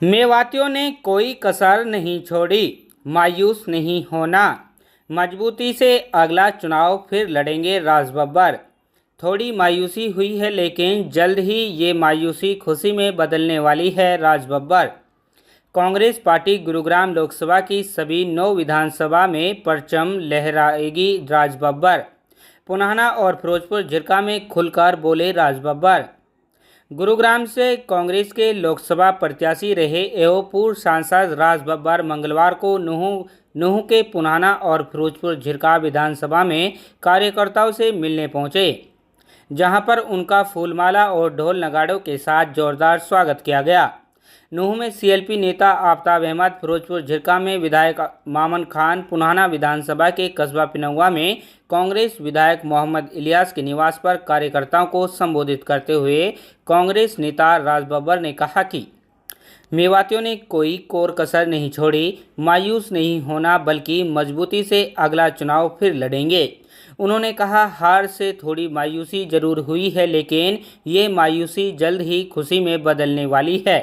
मेवातियों ने कोई कसर नहीं छोड़ी, मायूस नहीं होना, मजबूती से अगला चुनाव फिर लड़ेंगे राजबब्बर। थोड़ी मायूसी हुई है लेकिन जल्द ही ये मायूसी खुशी में बदलने वाली है राजबब्बर। कांग्रेस पार्टी गुरुग्राम लोकसभा की सभी 9 विधानसभा में परचम लहराएगी राजबब्बर। पुनाहना और फिरोजपुर झिरका में खुलकर बोले राजबब्बर। गुरुग्राम से कांग्रेस के लोकसभा प्रत्याशी रहे एवं पूर्व सांसद राजबब्बर मंगलवार को नूंह के पुनाहना और फिरोजपुर झिरका विधानसभा में कार्यकर्ताओं से मिलने पहुंचे, जहां पर उनका फूलमाला और ढोल नगाड़ों के साथ जोरदार स्वागत किया गया। नूंह में सीएलपी नेता आफ्ताब अहमद, फिरोजपुर झिरका में विधायक मामन खान, पुनाहना विधानसभा के कस्बा पिनौआ में कांग्रेस विधायक मोहम्मद इलियास के निवास पर कार्यकर्ताओं को संबोधित करते हुए कांग्रेस नेता राजबब्बर ने कहा कि मेवातियों ने कोई कोर कसर नहीं छोड़ी, मायूस नहीं होना बल्कि मजबूती से अगला चुनाव फिर लड़ेंगे। उन्होंने कहा, हार से थोड़ी मायूसी जरूर हुई है लेकिन ये मायूसी जल्द ही खुशी में बदलने वाली है,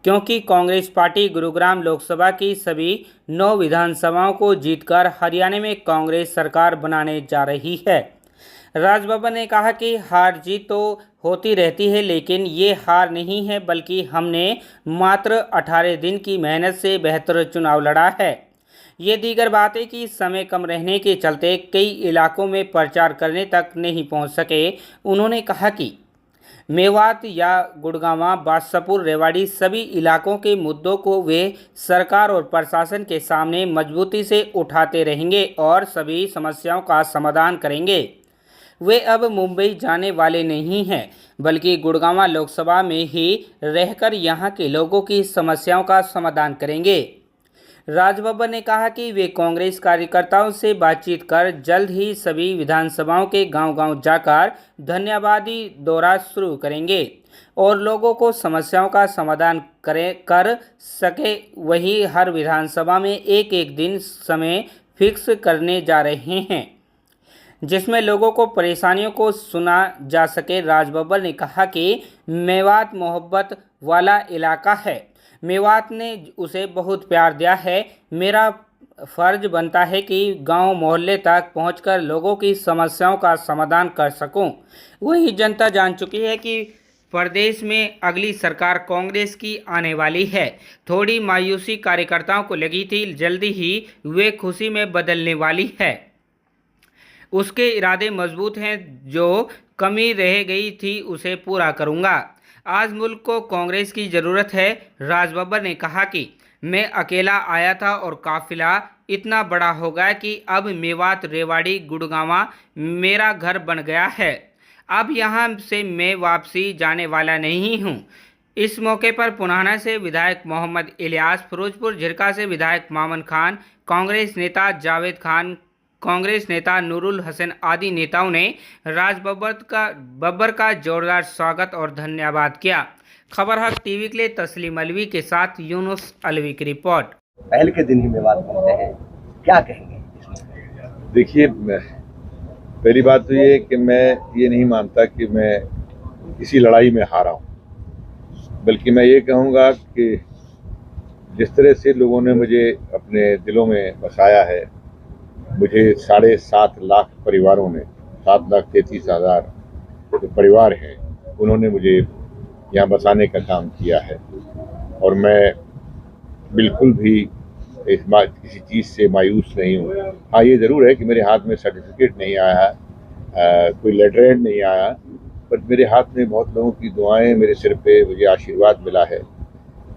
क्योंकि कांग्रेस पार्टी गुरुग्राम लोकसभा की सभी 9 विधानसभाओं को जीतकर हरियाणा में कांग्रेस सरकार बनाने जा रही है। राजबब्बर ने कहा कि हार जीत तो होती रहती है लेकिन ये हार नहीं है बल्कि हमने मात्र 18 दिन की मेहनत से बेहतर चुनाव लड़ा है। ये दीगर बात है कि समय कम रहने के चलते कई इलाकों में प्रचार करने तक नहीं पहुंच सके। उन्होंने कहा कि मेवात या गुड़गांवा, बादशाहपुर, रेवाड़ी सभी इलाकों के मुद्दों को वे सरकार और प्रशासन के सामने मजबूती से उठाते रहेंगे और सभी समस्याओं का समाधान करेंगे। वे अब मुंबई जाने वाले नहीं हैं बल्कि गुड़गांवा लोकसभा में ही रहकर यहां के लोगों की समस्याओं का समाधान करेंगे। राजबब्बर ने कहा कि वे कांग्रेस कार्यकर्ताओं से बातचीत कर जल्द ही सभी विधानसभाओं के गांव-गांव जाकर धन्यवादी दौरा शुरू करेंगे और लोगों को समस्याओं का समाधान कर सके। वही हर विधानसभा में एक दिन समय फिक्स करने जा रहे हैं जिसमें लोगों को परेशानियों को सुना जा सके। राजबब्बर ने कहा कि मेवात मोहब्बत वाला इलाका है, मेवात ने उसे बहुत प्यार दिया है। मेरा फर्ज बनता है कि गांव मोहल्ले तक पहुंचकर लोगों की समस्याओं का समाधान कर सकूं। वही जनता जान चुकी है कि प्रदेश में अगली सरकार कांग्रेस की आने वाली है। थोड़ी मायूसी कार्यकर्ताओं को लगी थी, जल्दी ही वे खुशी में बदलने वाली है। उसके इरादे मजबूत हैं, जो कमी रह गई थी उसे पूरा करूंगा। आज मुल्क को कांग्रेस की ज़रूरत है। राजबब्बर ने कहा कि मैं अकेला आया था और काफिला इतना बड़ा हो गया कि अब मेवात, रेवाड़ी, गुड़गांवा मेरा घर बन गया है। अब यहाँ से मैं वापसी जाने वाला नहीं हूँ। इस मौके पर पुनाहना से विधायक मोहम्मद इलियास, फिरोजपुर झिरका से विधायक मामन खान, कांग्रेस नेता जावेद खान, कांग्रेस नेता नूरुल हसन आदि नेताओं ने राजबब्बर का जोरदार स्वागत और धन्यवाद किया। खबर हक टीवी के लिए तस्लीम अलवी के साथ यूनुस अलवी की रिपोर्ट। पहले के दिन ही मेवात पहुंचे हैं, क्या कहेंगे? देखिए, पहली बात तो ये कि मैं ये नहीं मानता कि मैं किसी लड़ाई में हारा हूँ, बल्कि मैं ये कहूँगा कि जिस तरह से लोगों ने मुझे अपने दिलों में बसाया है, मुझे 7.5 लाख परिवारों ने, 7,33,000 जो परिवार हैं, उन्होंने मुझे यहाँ बसाने का काम किया है और मैं बिल्कुल भी किसी चीज़ से मायूस नहीं हूँ। हाँ, ये ज़रूर है कि मेरे हाथ में सर्टिफिकेट नहीं आया, कोई लेटर नहीं आया, पर मेरे हाथ में बहुत लोगों की दुआएं, मेरे सिर पे मुझे आशीर्वाद मिला है,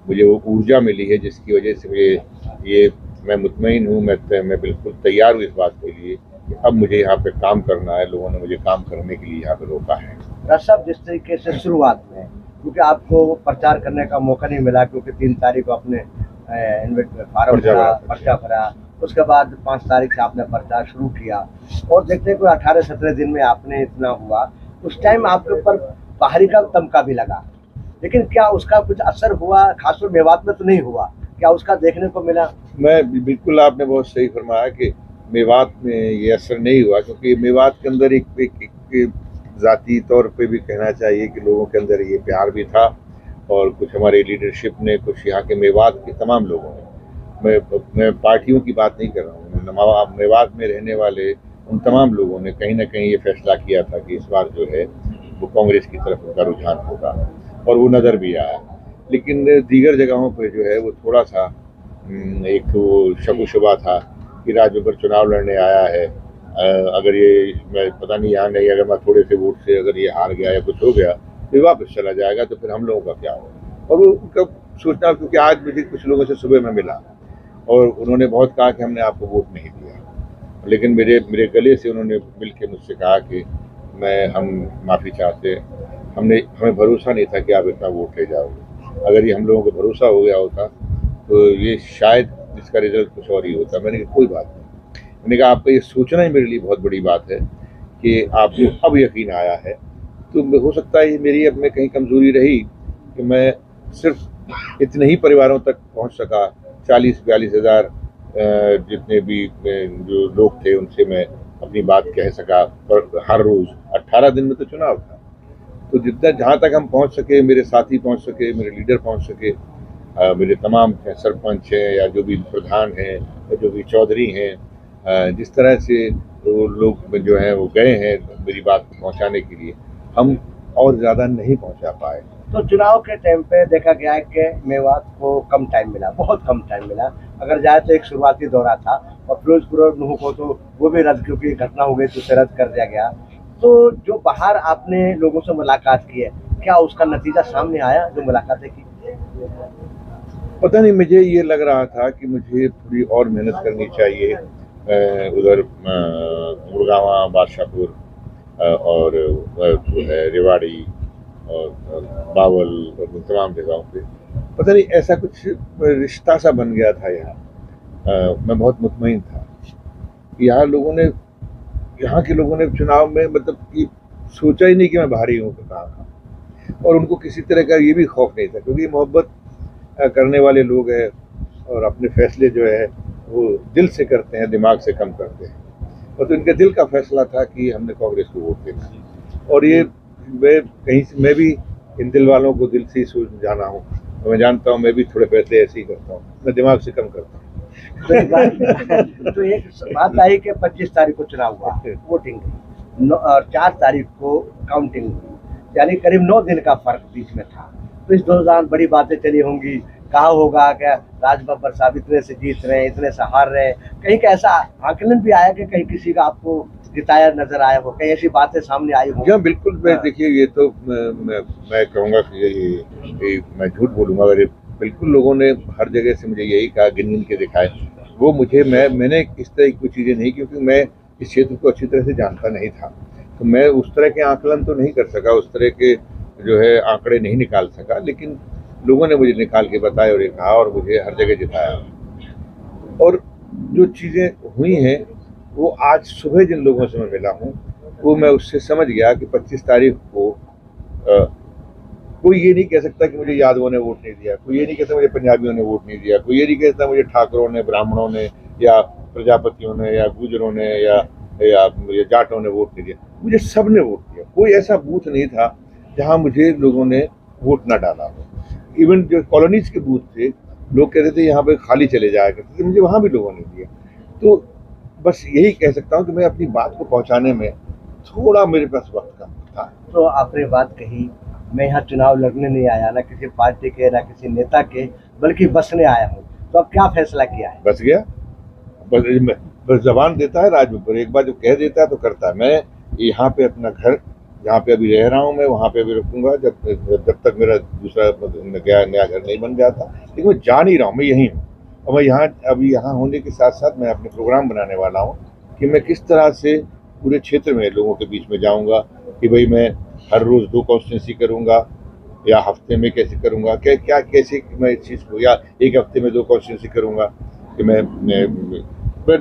मुझे वो ऊर्जा मिली है जिसकी वजह से मुझे मैं मुतमईन हूँ, मैं बिल्कुल तैयार हूँ इस बात के लिए कि अब मुझे यहाँ पे काम करना है। लोगों ने मुझे काम करने के लिए यहाँ पे रोका है। राज साहब, जिस तरीके से शुरुआत में, क्योंकि आपको प्रचार करने का मौका नहीं मिला, क्योंकि 3 तारीख को आपने फार्म पर्चा भरा, उसके बाद 5 तारीख से आपने प्रचार शुरू किया और देखते हुए 18-17 दिन में आपने इतना हुआ। उस टाइम आपके ऊपर बाहरी का तमका भी लगा, लेकिन क्या उसका कुछ असर हुआ? खासतौर मेवात में तो नहीं हुआ, क्या उसका देखने को मिला? मैं बिल्कुल, आपने बहुत सही फरमाया कि मेवात में ये असर नहीं हुआ, क्योंकि मेवात के अंदर एक ज़ाती तौर पे भी कहना चाहिए कि लोगों के अंदर ये प्यार भी था और कुछ हमारे लीडरशिप ने, कुछ यहाँ के मेवात के तमाम लोगों ने, मैं पार्टियों की बात नहीं कर रहा हूँ, मेवात में रहने वाले उन तमाम लोगों ने कहीं ना कहीं ये फैसला किया था कि इस बार जो है वो कांग्रेस की तरफ उनका रुझान होगा, और वो नज़र भी आया। लेकिन दीगर जगहों पर जो है वो थोड़ा सा एक वो शक शुबा था कि राजबब्बर चुनाव लड़ने आया है, अगर ये मैं पता नहीं यहाँ नहीं, अगर मैं थोड़े से वोट से अगर ये हार गया या कुछ हो गया तो वापस चला जाएगा, तो फिर हम लोगों का क्या होगा। और वो उनका सोचना, क्योंकि आज मुझे कुछ लोगों से सुबह में मिला और उन्होंने बहुत कहा कि हमने आपको वोट नहीं दिया, लेकिन मेरे गले से उन्होंने मिल के मुझसे कहा कि हम माफ़ी चाहते, हमें भरोसा नहीं था कि आप इतना वोट ले जाओगे। अगर ये हम लोगों को भरोसा हो गया होता तो ये शायद इसका रिजल्ट कुछ और ही होता। मैंने कहा कोई बात नहीं, मैंने कहा आपका ये सोचना ही मेरे लिए बहुत बड़ी बात है कि आपको अब यकीन आया है। तो हो सकता है ये मेरी अब में कहीं कमज़ोरी रही कि मैं सिर्फ इतने ही परिवारों तक पहुंच सका, 40-42 हज़ार जितने भी जो लोग थे उनसे मैं अपनी बात कह सका, पर हर रोज़ 18 दिन में तो चुनाव था, तो जितना जहाँ तक हम पहुँच सके, मेरे साथी पहुँच सके, मेरे लीडर पहुँच सके, मेरे तमाम सरपंच हैं या जो भी प्रधान हैं या जो भी चौधरी हैं, जिस तरह से वो लोग जो हैं वो गए हैं मेरी बात पहुंचाने के लिए, हम और ज़्यादा नहीं पहुंचा पाए। तो चुनाव के टाइम पे देखा गया है कि मेवात को कम टाइम मिला, बहुत कम टाइम मिला। अगर जाए तो एक शुरुआती दौरा था, और फिरोजपुर और नूह को तो वो भी रद्द, क्योंकि घटना हो गई तो उसे रद्द कर दिया गया। तो जो बाहर आपने लोगों से मुलाकात की है, क्या उसका नतीजा सामने आया जो मुलाकातें की? पता नहीं, मुझे ये लग रहा था कि मुझे थोड़ी और मेहनत करनी चाहिए उधर गुड़गांव, बादशाहपुर और जो है रेवाड़ी और बावल और तमाम जगहों पे, पता नहीं ऐसा कुछ रिश्ता सा बन गया था यहाँ। मैं बहुत मुतमईन था। यहाँ के लोगों ने चुनाव में मतलब कि सोचा ही नहीं कि मैं भारी हूँ कहाँ, और उनको किसी तरह का ये भी खौफ नहीं था, क्योंकि मोहब्बत करने वाले लोग हैं और अपने फैसले जो है वो दिल से करते हैं, दिमाग से कम करते हैं। और तो इनके दिल का फैसला था कि हमने कांग्रेस को वोट देना, और ये मैं भी इन दिल वालों को दिल से ही सोच जाना हूँ। तो मैं जानता हूँ मैं भी थोड़े फैसले ऐसे ही करता हूँ, मैं दिमाग से कम करता हूँ। तो एक बात आई कि 25 तारीख को चुनाव हुआ, वोटिंग हुई, और 4 तारीख को काउंटिंग हुई, यानी करीब 9 दिन का फर्क बीच में था। तो इस दौरान बड़ी बातें चली होंगी, कहा होगा क्या राजबब्बर साहब इतने से जीत रहे हैं, इतने से हार रहे हैं, कहीं का ऐसा आकलन भी आया कि कहीं किसी का आपको जिताया नजर आया हो, कहीं ऐसी बातें सामने आई हो? जी बिल्कुल। मैं देखिए, ये तो मैं कहूँगा कि ये मैं झूठ बोलूँगा अगर बिल्कुल लोगों ने हर जगह से मुझे यही कहा, गिन गिन के दिखाए, वो मैंने इस तरह की कुछ चीज़ें नहीं, क्योंकि मैं इस क्षेत्र को अच्छी तरह से जानता नहीं था, तो मैं उस तरह के आकलन तो नहीं कर सका, उस तरह के जो है आंकड़े नहीं निकाल सका। लेकिन लोगों ने मुझे निकाल के बताया और ये कहा, और मुझे हर जगह जिताया। और जो चीज़ें हुई हैं वो आज सुबह जिन लोगों से मैं मिला हूँ, वो मैं उससे समझ गया कि 25 तारीख को कोई ये नहीं कह सकता कि मुझे यादवों ने वोट नहीं दिया, कोई ये नहीं कहता मुझे पंजाबियों ने वोट नहीं दिया, कोई ये नहीं कहता मुझे ठाकुरों ने, ब्राह्मणों ने या प्रजापतियों ने या गुजरों ने या जाटों ने वोट नहीं दिया। मुझे सब ने वोट दिया। कोई ऐसा बूथ नहीं था जहाँ मुझे लोगों ने वोट ना डाला हो। इवन जो कॉलोनीज के बूथ थे, लोग कहते थे यहाँ पे खाली चले जाया करते थे, मुझे वहाँ भी लोगों ने दिया। तो बस यही कह सकता हूँ कि मैं अपनी बात को पहुँचाने में थोड़ा मेरे पास वक्त कम था। तो आपने बात कही, मैं यहाँ चुनाव लड़ने नहीं आया, ना किसी पार्टी के ना किसी नेता के, बल्कि बसने आया हूँ। तो अब क्या फैसला किया है? बस गया, बस जबान देता है राजबब्बर, एक बार जो कह देता है तो करता है। मैं यहाँ पे अपना घर जहाँ पे अभी रह रहा हूँ, मैं वहाँ पे अभी रुकूंगा जब तक मेरा दूसरा नया घर नहीं बन जाता। लेकिन मैं जा नहीं रहा हूँ, मैं यहीं हूँ। और मैं यहाँ होने के साथ साथ मैं अपने प्रोग्राम बनाने वाला हूँ कि मैं किस तरह से पूरे क्षेत्र में लोगों के बीच में जाऊँगा, कि भाई मैं हर रोज़ 2 कॉन्स्टिट्यूंसी करूँगा या हफ्ते में कैसे करूँगा, कैसे मैं इस चीज़ को, या एक हफ्ते में 2 कॉन्स्टिट्यूंसी करूँगा, कि मैं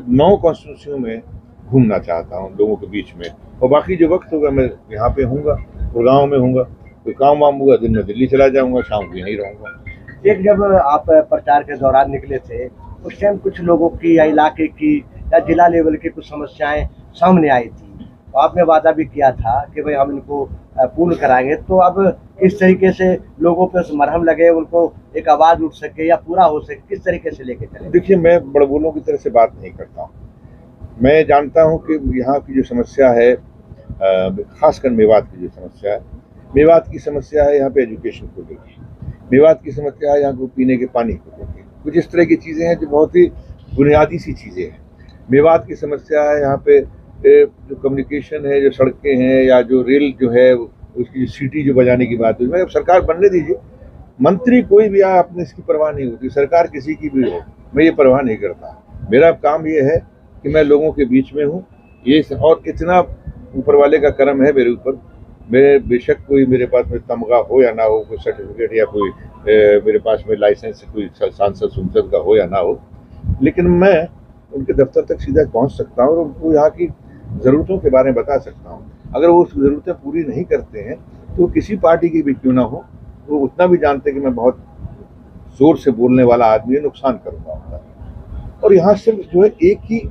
9 कॉन्स्टिट्यूंसियों में घूमना चाहता हूँ लोगों के बीच में। और बाकी जो वक्त होगा मैं यहाँ पे हूँगा, गुड़गांव में हूँगा, कोई काम वाम होगा दिन में दिल्ली चला जाऊँगा, शाम को यहीं रहूँगा। एक जब आप प्रचार के दौरान निकले थे, उस टाइम कुछ लोगों की या इलाके की या जिला लेवल की कुछ समस्याएं सामने आई थी, तो आपने वादा भी किया था कि भाई हम इनको पूर्ण कराएंगे, तो अब किस तरीके से लोगों पे मरहम लगे, उनको एक आवाज उठ सके या पूरा हो सके, किस तरीके से लेके चले? देखिए, मैं बड़बोलों की तरह से बात नहीं करता हूँ। मैं जानता हूँ कि यहाँ की जो समस्या है, खासकर मेवात की जो समस्या है, मेवात की समस्या है यहाँ पे एजुकेशन को लेकर, मेवात की समस्या है यहाँ को पीने के पानी को लेकर, कुछ इस तरह की चीज़ें हैं जो बहुत ही बुनियादी सी चीज़ें हैं। मेवात की समस्या है यहाँ पे जो कम्युनिकेशन है, जो सड़कें हैं, या जो रेल जो है उसकी जो सिटी जो बजाने की बात हुई, मैं अब सरकार बनने दीजिए, मंत्री कोई भी आए, अपने इसकी परवाह नहीं होती, सरकार किसी की भी हो, मैं ये परवाह नहीं करता। मेरा काम ये है कि मैं लोगों के बीच में हूँ, ये और इतना ऊपर वाले का करम है मेरे ऊपर। मेरे बेशक कोई मेरे पास में तमगा हो या ना हो, कोई सर्टिफिकेट या कोई मेरे पास में लाइसेंस कोई सांसद संसद का हो या ना हो, लेकिन मैं उनके दफ्तर तक सीधा पहुंच सकता हूँ और उनको यहाँ की ज़रूरतों के बारे में बता सकता हूँ। अगर वो ज़रूरतें पूरी नहीं करते हैं तो किसी पार्टी की भी क्यों ना हो, वो उतना भी जानते हैं कि मैं बहुत ज़ोर से बोलने वाला आदमी है, नुकसान करूँगा उनका। और यहाँ सिर्फ जो है एक ही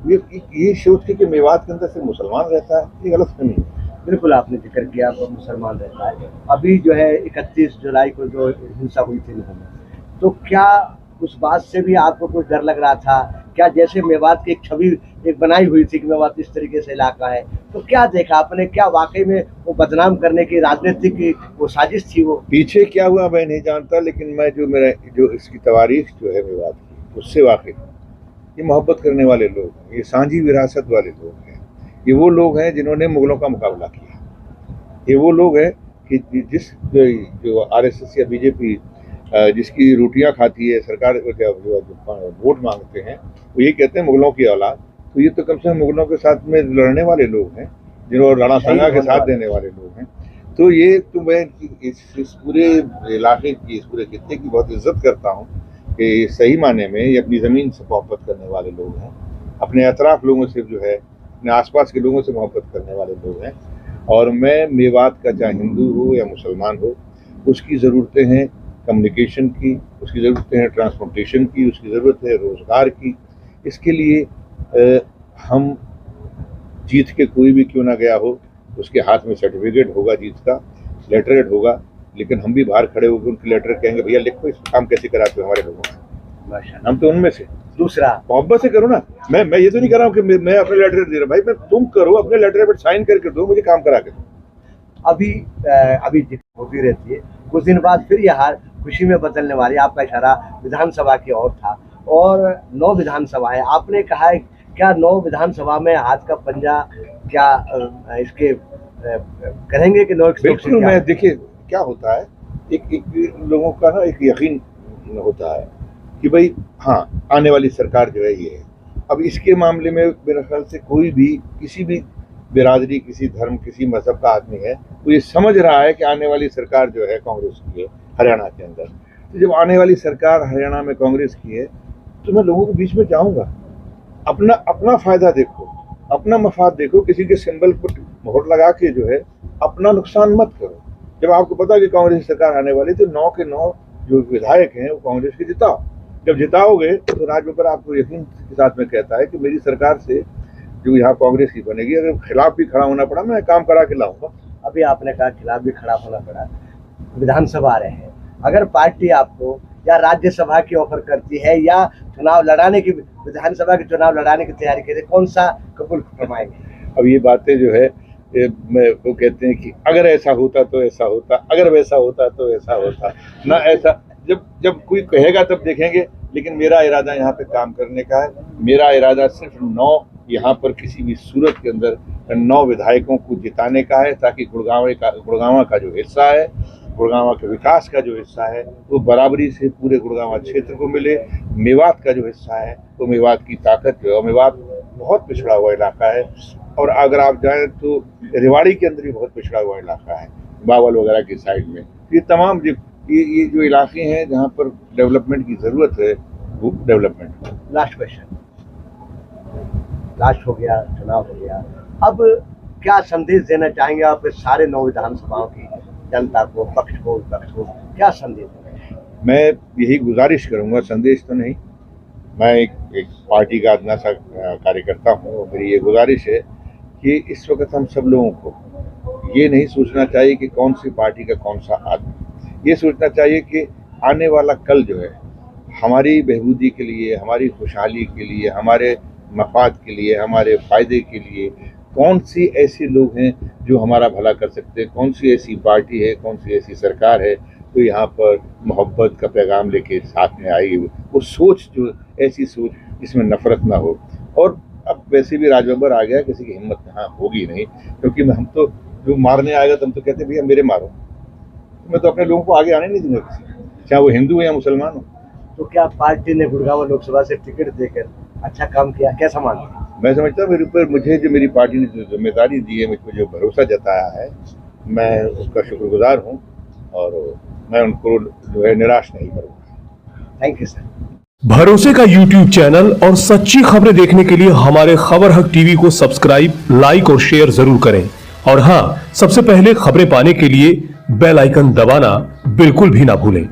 ये सोच के कि मेवात के अंदर सिर्फ मुसलमान रहता है, ये गलत फहमी है। बिल्कुल आपने जिक्र किया तो मुसलमान रहता है। अभी जो है 31 जुलाई को जो हिंसा हुई थी लखनऊ में, तो क्या उस बात से भी आपको कुछ डर लग रहा था? क्या जैसे मेवात की एक छवि एक बनाई हुई थी कि मेवात इस तरीके से इलाका है, तो क्या देखा आपने? क्या वाकई में वो बदनाम करने की राजनीतिक वो साजिश थी? वो पीछे क्या हुआ मैं नहीं जानता, लेकिन मैं जो इसकी तवारीख जो है मेवात की, उससे वाकिफ हूँ। ये मोहब्बत करने वाले लोग हैं, ये सांझी विरासत वाले लोग हैं, ये वो लोग हैं जिन्होंने मुगलों का मुकाबला किया, ये वो लोग हैं कि जो आरएसएस या बीजेपी जिसकी रोटियां खाती है सरकार, वोट मांगते हैं, वो ये कहते हैं मुगलों की औलाद। तो ये तो कम से कम मुगलों के साथ में लड़ने वाले लोग हैं, जिन्होंने राणा सांगा के साथ देने वाले लोग हैं। तो ये तो मैं इस पूरे इलाके की, इस पूरे खित्ते की बहुत इज्जत करता हूँ कि सही माने में ये अपनी ज़मीन से मोहब्बत करने वाले लोग हैं, अपने अतराफ लोगों से जो है, अपने आसपास के लोगों से मोहब्बत करने वाले लोग हैं। और मैं मेवात का चाहे हिंदू हो या मुसलमान हो, उसकी ज़रूरतें हैं कम्युनिकेशन की, उसकी ज़रूरतें हैं ट्रांसपोर्टेशन की, उसकी ज़रूरत है रोज़गार की। इसके लिए हम जीत के कोई भी क्यों ना गया हो, उसके हाथ में सर्टिफिकेट होगा जीत का, लेटरहेड होगा, लेकिन हम भी बाहर खड़े होकर उनके लेटर कहेंगे भैया लिखो इस काम कैसे कराते हो हमारे लोगों से, हम तो उनमें से। दूसरा मोहब्बत से करो ना, मैं ये तो नहीं कर रहा हूँ कि मैं अपने लेटर दे रहा हूँ, भाई मैं तुम करो, अपने लेटर पर साइन करके दो, मुझे काम करा के दो। अभी होती रहती है, कुछ दिन बाद फिर यह हार खुशी में बदलने वाली। आपका इशारा विधानसभा की ओर था और 9 विधानसभा है, आपने कहा है क्या 9 विधानसभा में हाथ का पंजा क्या इसके करेंगे कि 9? बिल्कुल, मैं देखिए क्या होता है, एक लोगों का ना एक यकीन होता है कि भाई हाँ आने वाली सरकार जो है ये है। अब इसके मामले में मेरे ख्याल से कोई भी किसी भी बिरादरी, किसी धर्म, किसी मजहब का आदमी है, वो ये समझ रहा है कि आने वाली सरकार जो है कांग्रेस की है हरियाणा के अंदर। तो जब आने वाली सरकार हरियाणा में कांग्रेस की है तो मैं लोगों के बीच में जाऊँगा। अपना फ़ायदा देखो, अपना मफाद देखो, किसी के सिंबल पर मोहर लगा के जो है अपना नुकसान मत करो। जब आपको पता है कि कांग्रेस सरकार आने वाली, तो 9 के 9 जो विधायक हैं वो कांग्रेस के जिताओ। जब जिताओगे तो राजबब्बर आपको यकीन के साथ में कहता है कि मेरी सरकार से जो यहाँ कांग्रेस की बनेगी, अगर खिलाफ भी खड़ा होना पड़ा मैं काम करा के लाऊंगा। अभी आपने कहा खिलाफ भी खड़ा होना पड़ा, विधानसभा आ रहे हैं, अगर पार्टी आपको या राज्यसभा की ऑफर करती है या चुनाव लड़ाने की, विधानसभा के चुनाव लड़ाने की तैयारी करती है, कौन सा कबूल फरमाएंगे? अब ये बातें जो है वो कहते हैं कि अगर ऐसा होता तो ऐसा होता, अगर वैसा होता तो ऐसा होता ना, ऐसा जब कोई कहेगा तब देखेंगे। लेकिन मेरा इरादा यहाँ पे काम करने का है, मेरा इरादा सिर्फ 9 यहाँ पर किसी भी सूरत के अंदर 9 विधायकों को जिताने का है, ताकि गुड़गांव का जो हिस्सा है, गुड़गांव के विकास का जो हिस्सा है वो बराबरी से पूरे गुड़गांव क्षेत्र को मिले। मेवात का जो हिस्सा है वो मेवात की ताकत जो है, मेवात बहुत पिछड़ा हुआ इलाका है, और अगर आप जाएं तो रेवाड़ी के अंदर भी बहुत पिछड़ा हुआ इलाका है, बावल वगैरह की साइड में। ये तमाम ये जो इलाके हैं जहाँ पर डेवलपमेंट की ज़रूरत है, वो डेवलपमेंट। लास्ट क्वेश्चन, लास्ट हो गया, चुनाव हो गया, अब क्या संदेश देना चाहेंगे आप सारे 9 विधानसभाओं की जनता को, पक्ष को, विपक्ष को, क्या संदेश देंगे? मैं यही गुजारिश करूंगा, संदेश तो नहीं, मैं एक पार्टी का अदना सा कार्यकर्ता हूँ, मेरी ये गुजारिश है कि इस वक्त हम सब लोगों को ये नहीं सोचना चाहिए कि कौन सी पार्टी का कौन सा आदमी, ये सोचना चाहिए कि आने वाला कल जो है हमारी बहबूदी के लिए, हमारी खुशहाली के लिए, हमारे मफाद के लिए, हमारे फ़ायदे के लिए कौन सी ऐसे लोग हैं जो हमारा भला कर सकते हैं, कौन सी ऐसी पार्टी है, कौन सी ऐसी सरकार है तो यहाँ पर मोहब्बत का पैगाम लेके साथ में आएगी। वो सोच जो ऐसी सोच जिसमें नफरत ना हो। और अब वैसे भी राजबब्बर आ गया, किसी की हिम्मत यहाँ होगी नहीं, क्योंकि हम तो जो मारने आएगा तो हम तो कहते भैया मेरे मारो। मैं तो अपने लोगों को आगे आने नहीं दूंगा किसी, चाहे वो हिंदू हो या मुसलमान हो। तो क्या पार्टी ने गुड़गांव लोकसभा से टिकट देकर अच्छा काम किया, कैसा मानते हैं? मैं समझता हूँ मेरे ऊपर, मुझे जो मेरी पार्टी ने जो जिम्मेदारी दी है, मुझको जो भरोसा जताया है, मैं उसका शुक्रगुजार हूँ और मैं उनको जो है निराश नहीं करूँगा। Thank you sir. भरोसे का YouTube चैनल और सच्ची खबरें देखने के लिए हमारे खबर हक टीवी को सब्सक्राइब, लाइक और शेयर जरूर करें। और हां, सबसे पहले खबरें पाने के लिए बेल आइकन दबाना बिल्कुल भी ना भूलें।